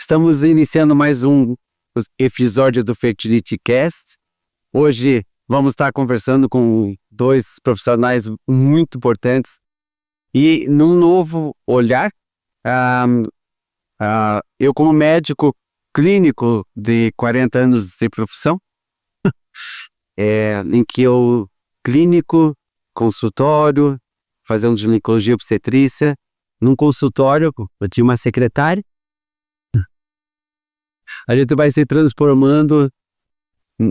Estamos iniciando mais um episódio do Fertility Cast. Hoje vamos estar conversando com dois profissionais muito importantes e num novo olhar. Eu, como médico clínico de 40 anos de profissão, em que eu clínico, consultório, fazendo ginecologia obstetrícia, num consultório eu tinha uma secretária. A gente vai se transformando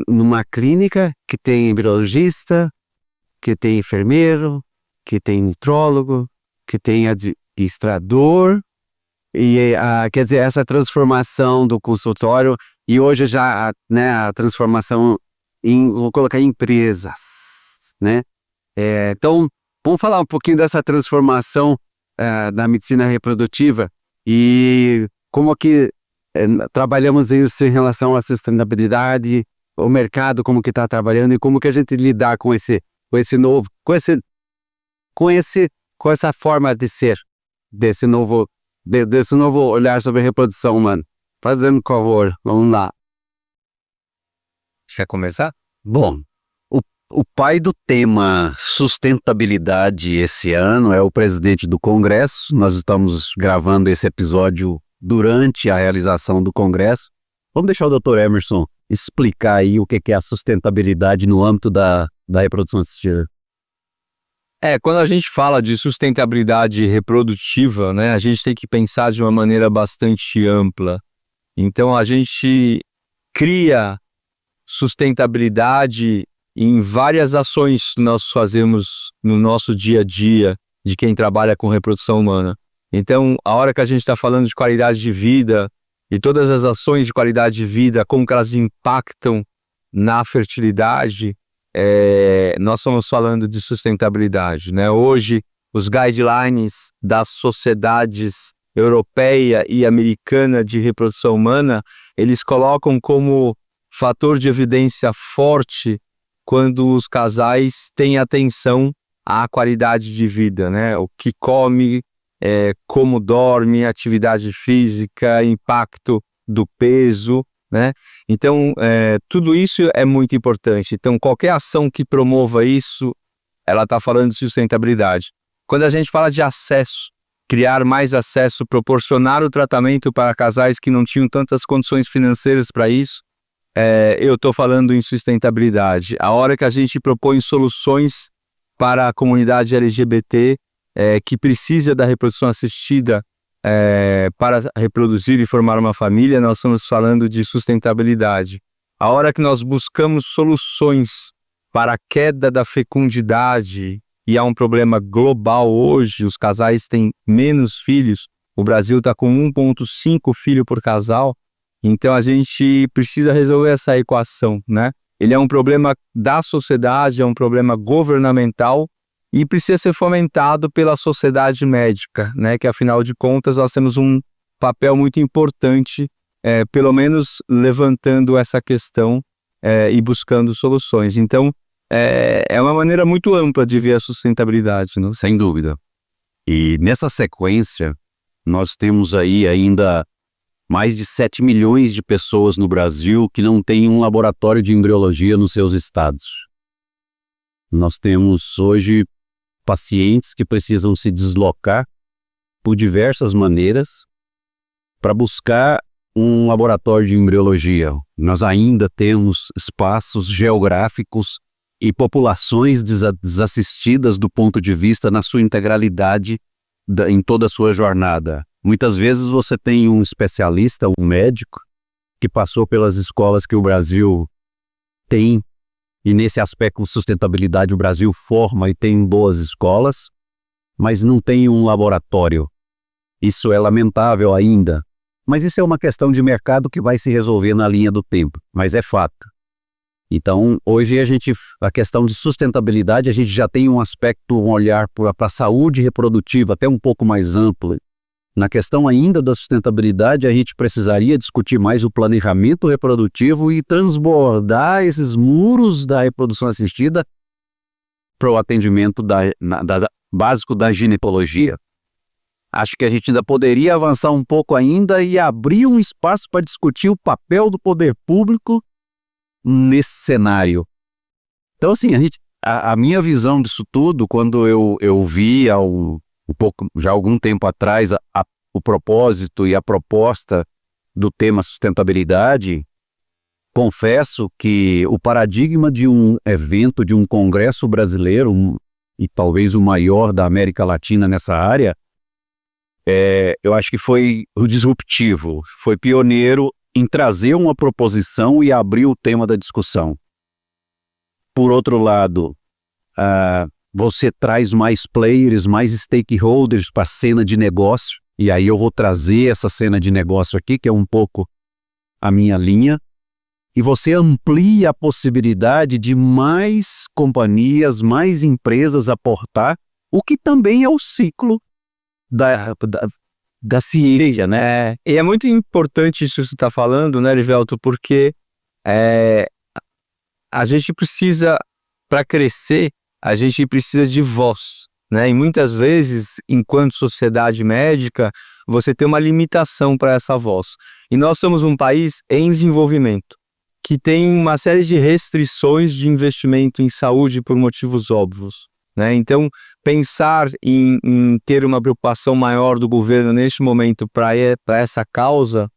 numa clínica que tem embriologista, que tem enfermeiro, que tem nutrólogo, que tem administrador. E, quer dizer, essa transformação do consultório, e hoje já, a transformação vou colocar em empresas, né? Então, vamos falar um pouquinho dessa transformação da medicina reprodutiva e como que trabalhamos isso em relação à sustentabilidade, o mercado como que está trabalhando e como que a gente lidar com essa forma de ser, desse novo olhar sobre a reprodução humana. Fazendo favor, vamos lá. Quer começar? Bom, o pai do tema sustentabilidade esse ano é o presidente do Congresso. Nós estamos gravando esse episódio durante a realização do Congresso. Vamos deixar o Dr. Emerson explicar aí o que é a sustentabilidade no âmbito da reprodução assistida. Quando a gente fala de sustentabilidade reprodutiva, né, a gente tem que pensar de uma maneira bastante ampla. Então, a gente cria sustentabilidade em várias ações que nós fazemos no nosso dia a dia de quem trabalha com reprodução humana. Então, a hora que a gente está falando de qualidade de vida e todas as ações de qualidade de vida, como que elas impactam na fertilidade, nós estamos falando de sustentabilidade, né? Hoje, os guidelines das sociedades europeia e americana de reprodução humana, eles colocam como fator de evidência forte quando os casais têm atenção à qualidade de vida, né? O que come, como dorme, atividade física, impacto do peso, né? Então, tudo isso é muito importante. Então, qualquer ação que promova isso, ela está falando de sustentabilidade. Quando a gente fala de acesso, criar mais acesso, proporcionar o tratamento para casais que não tinham tantas condições financeiras para isso, eu estou falando em sustentabilidade. A hora que a gente propõe soluções para a comunidade LGBT, que precisa da reprodução assistida para reproduzir e formar uma família, nós estamos falando de sustentabilidade. A hora que nós buscamos soluções para a queda da fecundidade, e há um problema global hoje, os casais têm menos filhos, o Brasil está com 1,5 filho por casal, então a gente precisa resolver essa equação, né? Ele é um problema da sociedade, é um problema governamental, e precisa ser fomentado pela sociedade médica, né? Que afinal de contas nós temos um papel muito importante, pelo menos levantando essa questão e buscando soluções. Então, é uma maneira muito ampla de ver a sustentabilidade, né? Sem dúvida. E nessa sequência, nós temos aí ainda mais de 7 milhões de pessoas no Brasil que não têm um laboratório de embriologia nos seus estados. Nós temos hoje pacientes que precisam se deslocar por diversas maneiras para buscar um laboratório de embriologia. Nós ainda temos espaços geográficos e populações desassistidas do ponto de vista na sua integralidade em toda a sua jornada. Muitas vezes você tem um especialista, um médico, que passou pelas escolas que o Brasil tem. E nesse aspecto de sustentabilidade o Brasil forma e tem boas escolas, mas não tem um laboratório. Isso é lamentável ainda, mas isso é uma questão de mercado que vai se resolver na linha do tempo, mas é fato. Então, hoje a questão de sustentabilidade, a gente já tem um aspecto, um olhar para a saúde reprodutiva até um pouco mais amplo. Na questão ainda da sustentabilidade, a gente precisaria discutir mais o planejamento reprodutivo e transbordar esses muros da reprodução assistida para o atendimento básico da ginecologia. acho que a gente ainda poderia avançar um pouco ainda e abrir um espaço para discutir o papel do poder público nesse cenário. Então, assim, a minha visão disso tudo, quando eu vi já há algum tempo atrás o propósito e a proposta do tema sustentabilidade, confesso que o paradigma de um evento, de um congresso brasileiro, e talvez o maior da América Latina nessa área, eu acho que foi o disruptivo, foi pioneiro em trazer uma proposição e abrir o tema da discussão. Por outro lado, você traz mais players, mais stakeholders para a cena de negócio, e aí eu vou trazer essa cena de negócio aqui, que é um pouco a minha linha, e você amplia a possibilidade de mais companhias, mais empresas aportar, o que também é o ciclo da ciência, né? E é muito importante isso que você está falando, né, Erivelto, porque a gente precisa, para crescer, a gente precisa de voz, né? E muitas vezes, enquanto sociedade médica, você tem uma limitação para essa voz. E nós somos um país em desenvolvimento, que tem uma série de restrições de investimento em saúde por motivos óbvios, né? Então, pensar em ter uma preocupação maior do governo neste momento para essa causa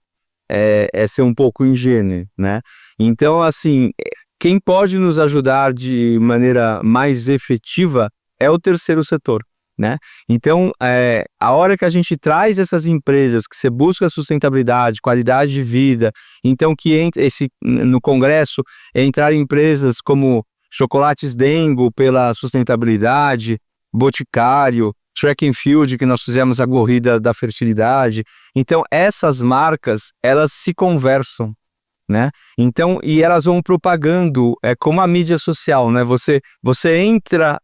é ser um pouco ingênuo, né? Então, assim, quem pode nos ajudar de maneira mais efetiva é o terceiro setor, né? Então, a hora que a gente traz essas empresas, que você busca sustentabilidade, qualidade de vida, então que no Congresso entrar empresas como Chocolates Dengo pela sustentabilidade, Boticário, Track and Field, que nós fizemos a corrida da fertilidade. Então, essas marcas, elas se conversam, né? Então, e elas vão propagando, como a mídia social, né? Você entra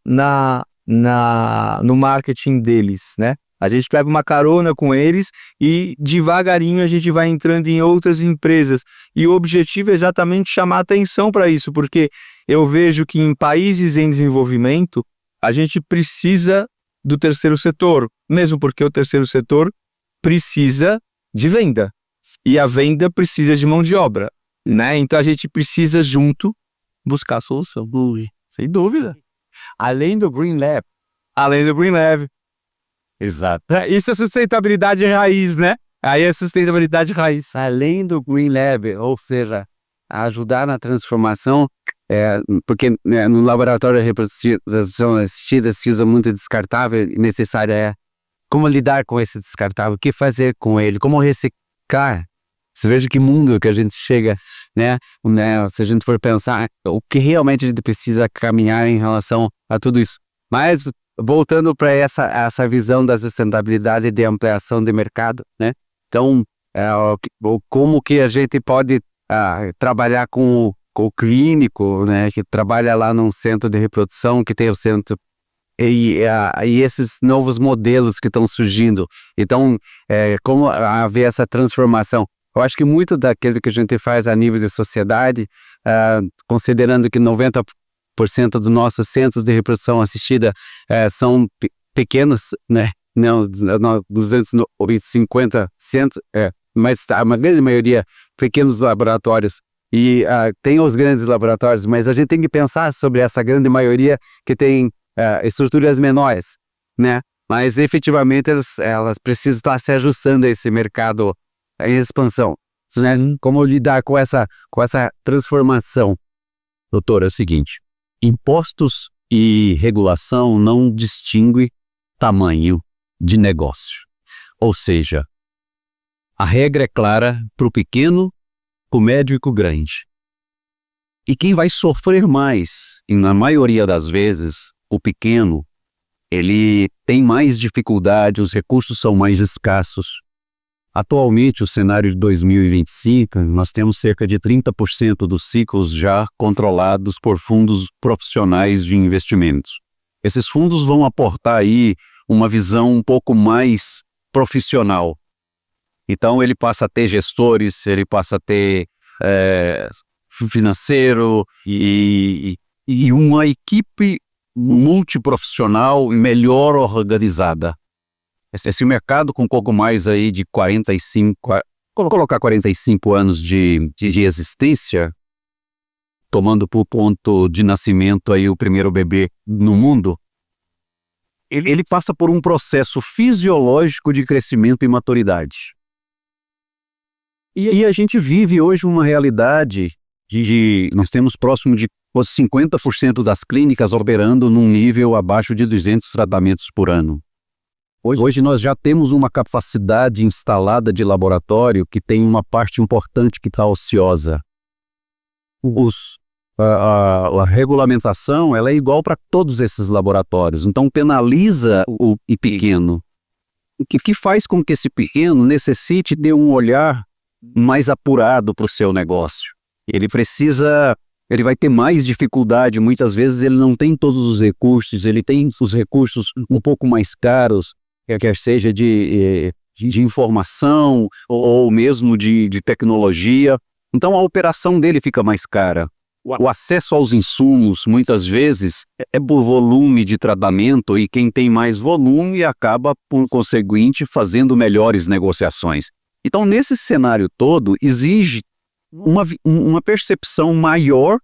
no marketing deles, né? A gente pega uma carona com eles e devagarinho a gente vai entrando em outras empresas. E o objetivo é exatamente chamar atenção para isso, porque eu vejo que em países em desenvolvimento, a gente precisa do terceiro setor, mesmo porque o terceiro setor precisa de venda. E a venda precisa de mão de obra, né? Então a gente precisa junto buscar a solução. Sem dúvida. Além do Green Lab. Além do Green Lab. Exato. Isso é sustentabilidade raiz, né? Aí é sustentabilidade raiz. Além do Green Lab, ou seja, ajudar na transformação, porque no laboratório de reprodução assistida se usa muito descartável e necessário como lidar com esse descartável, o que fazer com ele, como reciclar. Você veja que mundo que a gente chega, né? Se a gente for pensar o que realmente a gente precisa caminhar em relação a tudo isso. Mas voltando para essa visão da sustentabilidade e de ampliação de mercado, né? Então, como que a gente pode trabalhar com o clínico, né? Que trabalha lá num centro de reprodução, que tem o centro e esses novos modelos que estão surgindo. Então, como haver essa transformação? Eu acho que muito daquilo que a gente faz a nível de sociedade, considerando que 90% dos nossos centros de reprodução assistida são pequenos, né? Não, 250 centros, mas a grande maioria pequenos laboratórios. E tem os grandes laboratórios, mas a gente tem que pensar sobre essa grande maioria que tem estruturas menores, né? Mas efetivamente elas precisam estar se ajustando a esse mercado em expansão, né? Como lidar com essa transformação? Doutor, é o seguinte, impostos e regulação não distinguem tamanho de negócio. Ou seja, a regra é clara para o pequeno, para o médio e para o grande. E quem vai sofrer mais, e na maioria das vezes, o pequeno, ele tem mais dificuldade, os recursos são mais escassos. Atualmente, o cenário de 2025, nós temos cerca de 30% dos ciclos já controlados por fundos profissionais de investimentos. Esses fundos vão aportar aí uma visão um pouco mais profissional. Então, ele passa a ter gestores, ele passa a ter financeiro e uma equipe multiprofissional melhor organizada. Esse mercado com pouco mais aí de 45 anos de existência, tomando por ponto de nascimento aí o primeiro bebê no mundo, ele passa por um processo fisiológico de crescimento e maturidade. E a gente vive hoje uma realidade nós temos próximo de 50% das clínicas operando num nível abaixo de 200 tratamentos por ano. Hoje nós já temos uma capacidade instalada de laboratório que tem uma parte importante que está ociosa. A regulamentação ela é igual para todos esses laboratórios, então penaliza o pequeno, o que faz com que esse pequeno necessite de um olhar mais apurado para o seu negócio. Ele vai ter mais dificuldade, muitas vezes ele não tem todos os recursos, ele tem os recursos um pouco mais caros, quer seja de informação ou mesmo de tecnologia. Então a operação dele fica mais cara. O acesso aos insumos, muitas vezes, é por volume de tratamento e quem tem mais volume acaba, por conseguinte, fazendo melhores negociações. Então, nesse cenário todo, exige uma percepção maior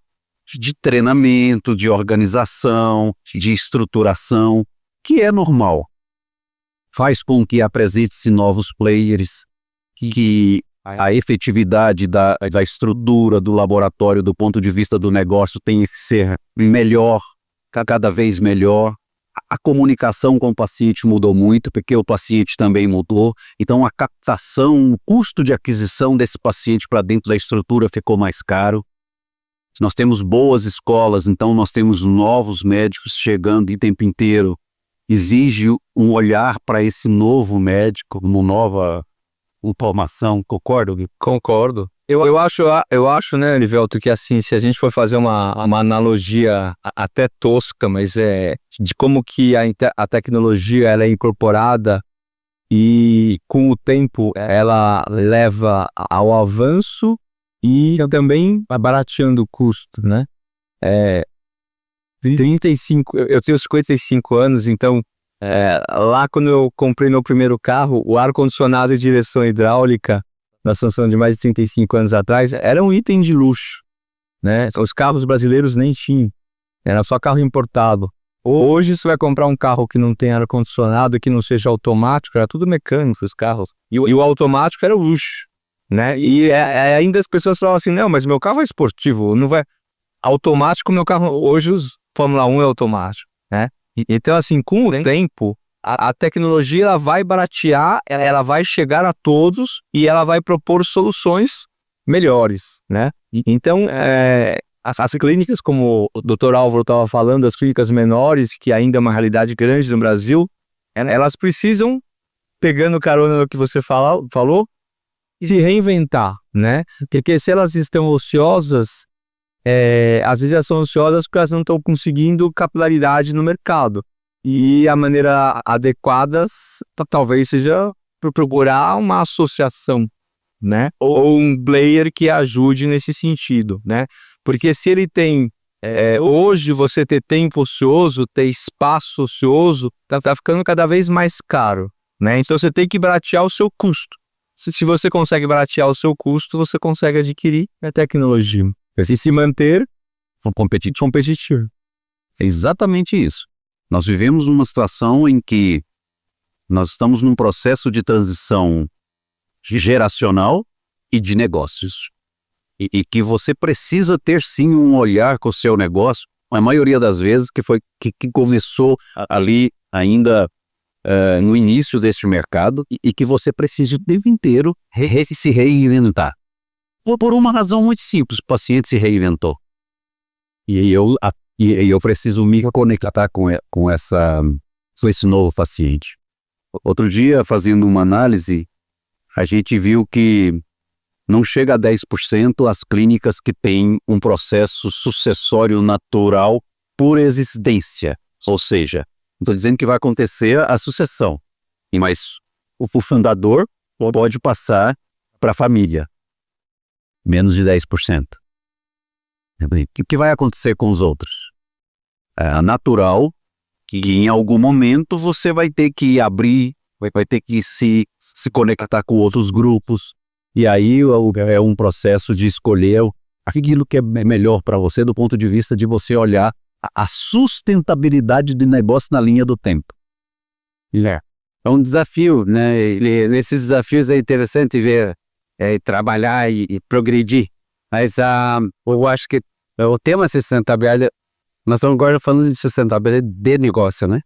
de treinamento, de organização, de estruturação, que é normal. Faz com que apresente-se novos players, que a efetividade da estrutura do laboratório do ponto de vista do negócio tem que ser melhor, cada vez melhor. A comunicação com o paciente mudou muito, porque o paciente também mudou. Então a captação, o custo de aquisição desse paciente para dentro da estrutura ficou mais caro. Nós temos boas escolas, então nós temos novos médicos chegando o tempo inteiro. Exige um olhar para esse novo médico, uma nova informação, concorda? Concordo. Eu acho, né, Livelto, que assim, se a gente for fazer uma analogia até tosca, mas de como que a tecnologia ela é incorporada e com o tempo ela leva ao avanço e também barateando o custo, né? 35, eu tenho 55 anos, então lá quando eu comprei meu primeiro carro, o ar-condicionado e direção hidráulica na Samsung de mais de 35 anos atrás, era um item de luxo, né? Os carros brasileiros nem tinham, era só carro importado. Hoje você vai comprar um carro que não tem ar-condicionado, que não seja automático, era tudo mecânico os carros, e o automático era o luxo, né? E ainda as pessoas falam assim, não, mas meu carro é esportivo, não vai... Automático, meu carro, hoje os Fórmula 1 é automático, né? Então assim, com o tempo, a tecnologia ela vai baratear, ela vai chegar a todos e ela vai propor soluções melhores, né? Então, as clínicas, como o Dr. Álvaro estava falando, as clínicas menores, que ainda é uma realidade grande no Brasil, elas precisam, pegando carona no que você falou, se reinventar, né? Porque se elas estão ociosas, às vezes elas são ociosas porque elas não estão conseguindo capilaridade no mercado. E a maneira adequada talvez seja procurar uma associação, né? Ou um player que ajude nesse sentido, né? Porque se ele tem, hoje você ter tempo ocioso, ter espaço ocioso, tá ficando cada vez mais caro, né? Então você tem que baratear o seu custo. Se você consegue baratear o seu custo, você consegue adquirir a tecnologia. E se manter competitivo. É exatamente isso. Nós vivemos uma situação em que nós estamos num processo de transição geracional e de negócios. E que você precisa ter sim um olhar com o seu negócio, a maioria das vezes que começou ali ainda no início deste mercado e que você precisa o tempo inteiro se reinventar. Por uma razão muito simples, o paciente se reinventou. E eu preciso me conectar com esse novo paciente. Outro dia, fazendo uma análise, a gente viu que não chega a 10% as clínicas que têm um processo sucessório natural por existência. Ou seja, não estou dizendo que vai acontecer a sucessão, mas o fundador pode passar para a família. Menos de 10%. O que vai acontecer com os outros? É natural que em algum momento você vai ter que abrir vai ter que se conectar com outros grupos. E aí é um processo de escolher aquilo que é melhor para você do ponto de vista de você olhar a sustentabilidade do negócio na linha do tempo. É um desafio, né? Nesses desafios é interessante ver, trabalhar e progredir. Mas eu acho que o tema sustentabilidade, nós estamos agora falando de sustentabilidade de negócio, né?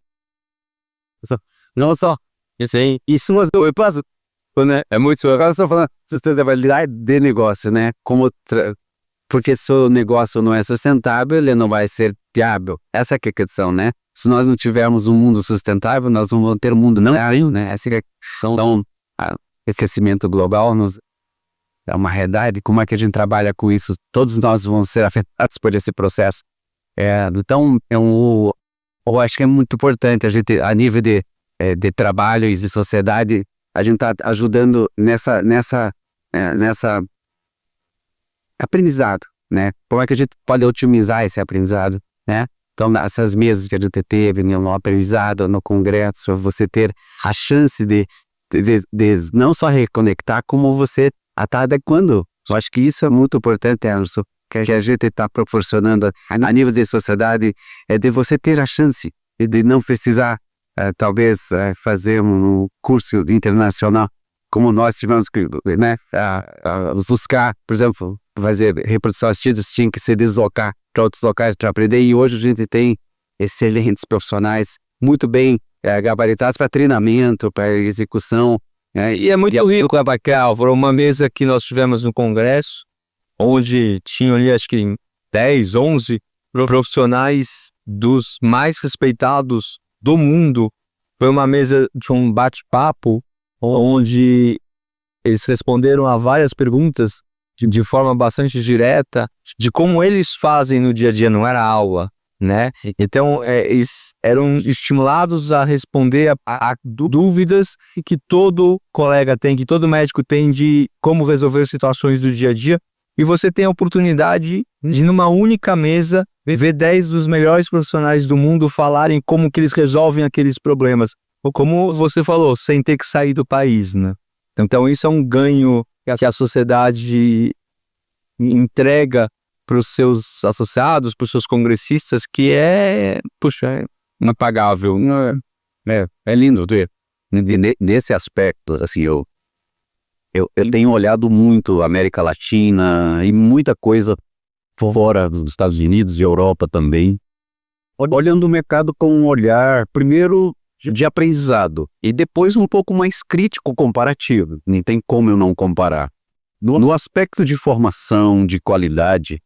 Não só. Isso eu passo, né? É muito legal, eu estou falando sustentabilidade de negócio, né? Porque se o negócio não é sustentável, ele não vai ser viável. Essa é a questão, né? Se nós não tivermos um mundo sustentável, nós não vamos ter um mundo não viável, né? Essa é a questão. Então, o aquecimento global é uma realidade. Como é que a gente trabalha com isso? Todos nós vamos ser afetados por esse processo. Então, eu acho que é muito importante a gente, a nível de trabalho e de sociedade, a gente está ajudando nessa aprendizado, né? Como é que a gente pode otimizar esse aprendizado, né? Então, essas mesas que a gente teve no aprendizado, no congresso, você ter a chance de não só reconectar, como você está adequando. Eu acho que isso é muito importante, Anderson, que a gente está proporcionando a nível de sociedade, de você ter a chance de não precisar, talvez, fazer um curso internacional, como nós tivemos que, né, buscar, por exemplo, fazer reprodução assistida, tinha que se deslocar para outros locais para aprender, e hoje a gente tem excelentes profissionais, muito bem gabaritados para treinamento, para execução. E é muito rico, Álvaro, uma mesa que nós tivemos no congresso, onde tinham ali, acho que 10, 11 profissionais dos mais respeitados do mundo. Foi uma mesa de um bate-papo, onde eles responderam a várias perguntas de forma bastante direta, de como eles fazem no dia a dia, não era aula, né? Então, eles eram estimulados a responder a dúvidas que todo colega tem, que todo médico tem de como resolver situações do dia a dia, e você tem a oportunidade de, numa única mesa, ver 10 dos melhores profissionais do mundo falarem como que eles resolvem aqueles problemas. Ou como você falou, sem ter que sair do país, né? Então isso é um ganho que a sociedade entrega para os seus associados, para os seus congressistas, que é inapagável. É lindo ver. Nesse aspecto, assim, eu tenho olhado muito a América Latina e muita coisa fora dos Estados Unidos e Europa também, olhando o mercado com um olhar, primeiro, de aprendizado, e depois um pouco mais crítico comparativo. Nem tem como eu não comparar. No aspecto de formação, de qualidade,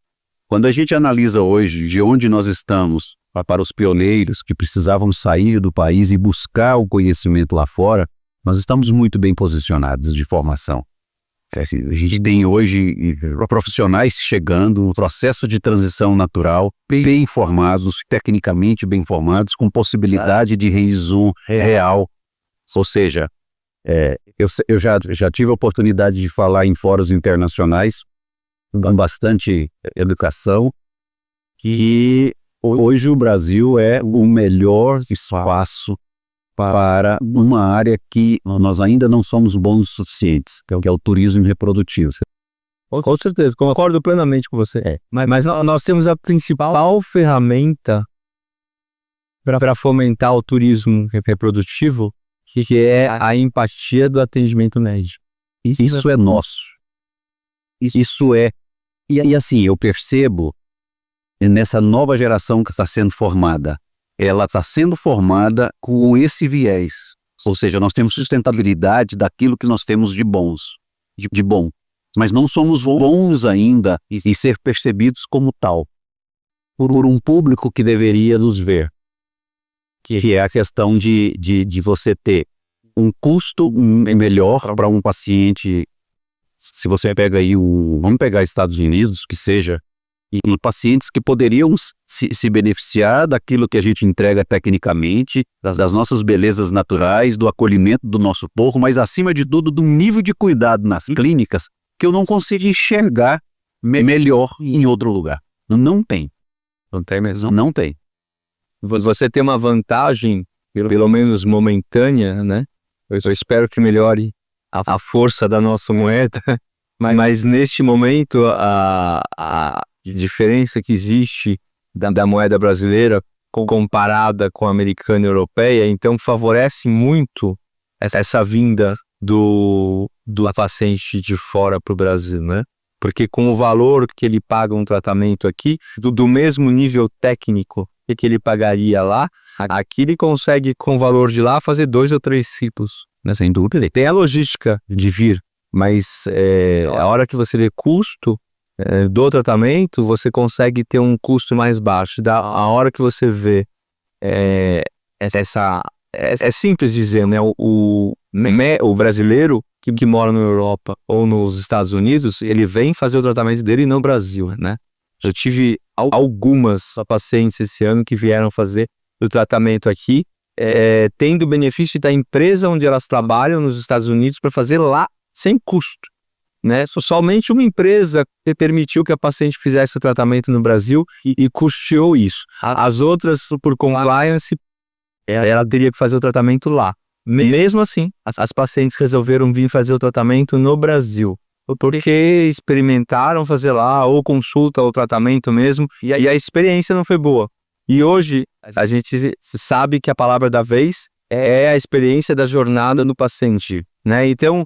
quando a gente analisa hoje de onde nós estamos para os pioneiros que precisavam sair do país e buscar o conhecimento lá fora, nós estamos muito bem posicionados de formação. A gente tem hoje profissionais chegando, um processo de transição natural, bem formados, tecnicamente bem formados, com possibilidade de reizum real. Ou seja, eu já tive a oportunidade de falar em fóruns internacionais, com bastante educação, que hoje o Brasil é o melhor espaço para uma área que nós ainda não somos bons o suficientes, que é o turismo reprodutivo. Com certeza, concordo plenamente com você. Mas nós temos a principal ferramenta para fomentar o turismo reprodutivo, que é a empatia do atendimento médico. Isso é nosso. Isso é. E assim, eu percebo nessa nova geração que está sendo formada, ela está sendo formada com esse viés. Ou seja, nós temos sustentabilidade daquilo que nós temos de bons, de bom. Mas não somos bons ainda em ser percebidos como tal, por um público que deveria nos ver. Que é a questão de você ter um custo melhor para um paciente. Se você pega aí vamos pegar Estados Unidos, que seja, e pacientes que poderiam se beneficiar daquilo que a gente entrega tecnicamente, das nossas belezas naturais, do acolhimento do nosso povo, mas acima de tudo do nível de cuidado nas clínicas que eu não consigo enxergar melhor em outro lugar. Não tem. Não tem mesmo? Não tem. Você tem uma vantagem, pelo menos momentânea, né? Eu espero que melhore a força da nossa moeda, mas neste momento a diferença que existe da moeda brasileira comparada com a americana e europeia, então favorece muito essa vinda do paciente de fora para o Brasil, né? Porque com o valor que ele paga um tratamento aqui, do mesmo nível técnico que ele pagaria lá, aqui ele consegue, com o valor de lá, fazer 2 ou 3 ciclos, né? Sem dúvida. Tem a logística de vir, mas a hora que você vê custo do tratamento, você consegue ter um custo mais baixo. A hora que você vê é simples dizer, né? O brasileiro que mora na Europa ou nos Estados Unidos, ele vem fazer o tratamento dele no Brasil, né? Eu tive algumas pacientes esse ano que vieram fazer o tratamento aqui, tendo o benefício da empresa onde elas trabalham nos Estados Unidos para fazer lá sem custo, né? Somente uma empresa permitiu que a paciente fizesse o tratamento no Brasil e custeou isso. As outras, por compliance, ela teria que fazer o tratamento lá. Mesmo assim, as pacientes resolveram vir fazer o tratamento no Brasil, porque experimentaram fazer lá, ou consulta, ou tratamento mesmo, e a experiência não foi boa. E hoje, a gente sabe que a palavra da vez é a experiência da jornada do paciente, né? Então,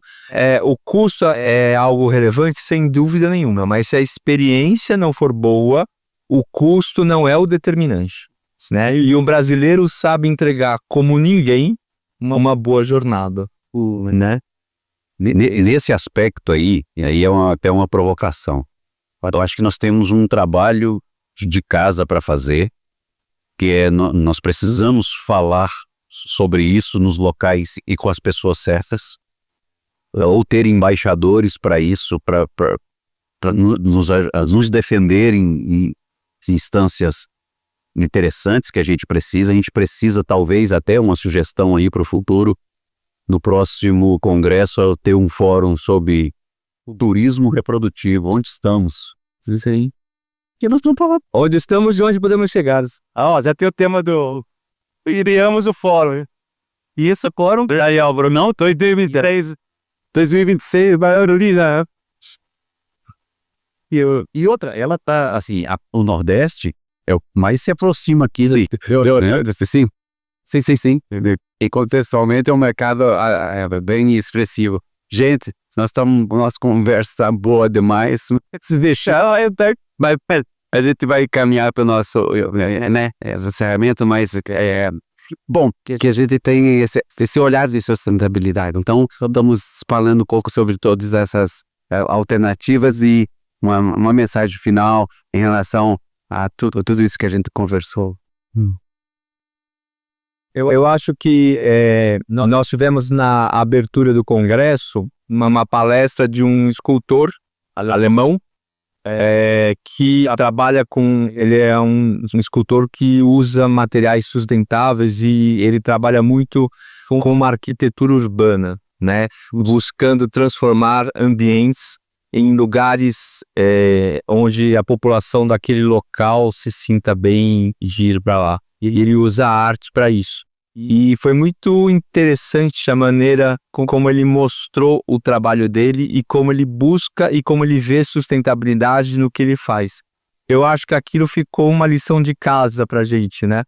o custo é algo relevante, sem dúvida nenhuma, mas se a experiência não for boa, o custo não é o determinante, né? E o brasileiro sabe entregar como ninguém uma boa jornada, né? Nesse aspecto aí, e aí é até uma provocação. Eu acho que nós temos um trabalho de casa para fazer, que nós precisamos falar sobre isso nos locais e com as pessoas certas, ou ter embaixadores para isso, para nos defender em instâncias interessantes que a gente precisa talvez até uma sugestão aí para o futuro, no próximo congresso, ter um fórum sobre o turismo reprodutivo, onde estamos. Isso aí. E nós não falamos. Onde estamos e onde podemos chegar. Já tem o tema do... Criamos o fórum. E esse fórum... Aí, Álvaro, não, tô em 2023, 2026, Barueri. E outra, ela tá, assim, o Nordeste é o que mais se aproxima aqui daí. Sim. Sim. E contextualmente é um mercado bem expressivo. Gente, nossa conversa tá boa demais. Se deixar, a gente vai caminhar para o nosso encerramento, mas bom que a gente tem esse olhar de sustentabilidade. Então, estamos falando um pouco sobre todas essas alternativas e uma mensagem final em relação a tudo isso que a gente conversou. Eu acho que nós tivemos na abertura do congresso uma palestra de um escultor alemão que trabalha ele é um escultor que usa materiais sustentáveis e ele trabalha muito com uma arquitetura urbana, né? Buscando transformar ambientes em lugares onde a população daquele local se sinta bem de ir para lá. E ele usa artes para isso. E foi muito interessante a maneira como ele mostrou o trabalho dele e como ele busca e como ele vê sustentabilidade no que ele faz. Eu acho que aquilo ficou uma lição de casa para a gente, né?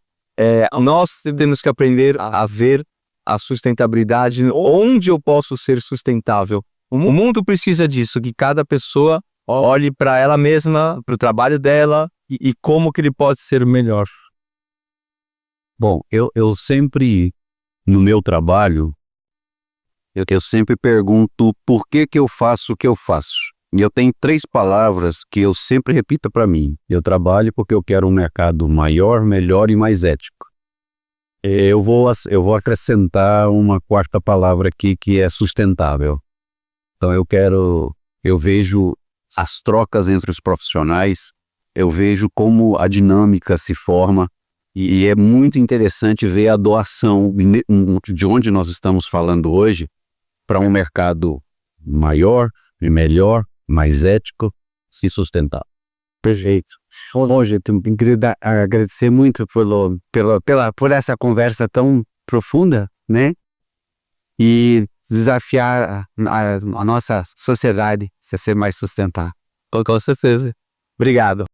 Nós temos que aprender a ver a sustentabilidade, onde eu posso ser sustentável. O mundo precisa disso, que cada pessoa olhe para ela mesma, para o trabalho dela e como que ele pode ser melhor. Bom, eu sempre, no meu trabalho, eu sempre pergunto por que eu faço o que eu faço. E eu tenho 3 palavras que eu sempre repito para mim. Eu trabalho porque eu quero um mercado maior, melhor e mais ético. Eu vou acrescentar uma 4ª palavra aqui, que é sustentável. Então eu vejo as trocas entre os profissionais, eu vejo como a dinâmica se forma. E é muito interessante ver a doação de onde nós estamos falando hoje para um mercado maior, melhor, mais ético e sustentável. Perfeito. Bom, gente, eu queria agradecer muito por essa conversa tão profunda, né? e desafiar a nossa sociedade a ser mais sustentável. Com certeza. Obrigado.